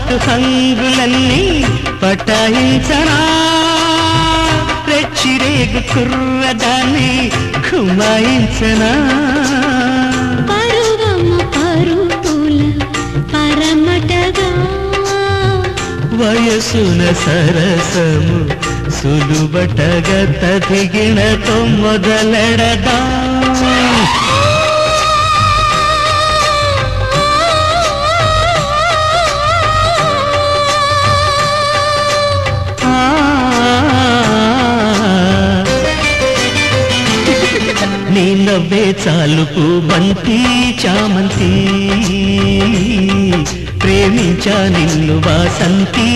పట్టు హంగులన్నీ పటాయించనా రెచ్చిరేగు కుర్రదాన్ని కుమాయించనా పరువము పరుపుల పరమటగా వయసున సరసము సులుబటగా తదిగిణతో మొదలెడదా నీ నవ్వే చాలుపు బంతి చామంతి ప్రేమించా నిన్ను వాసంతి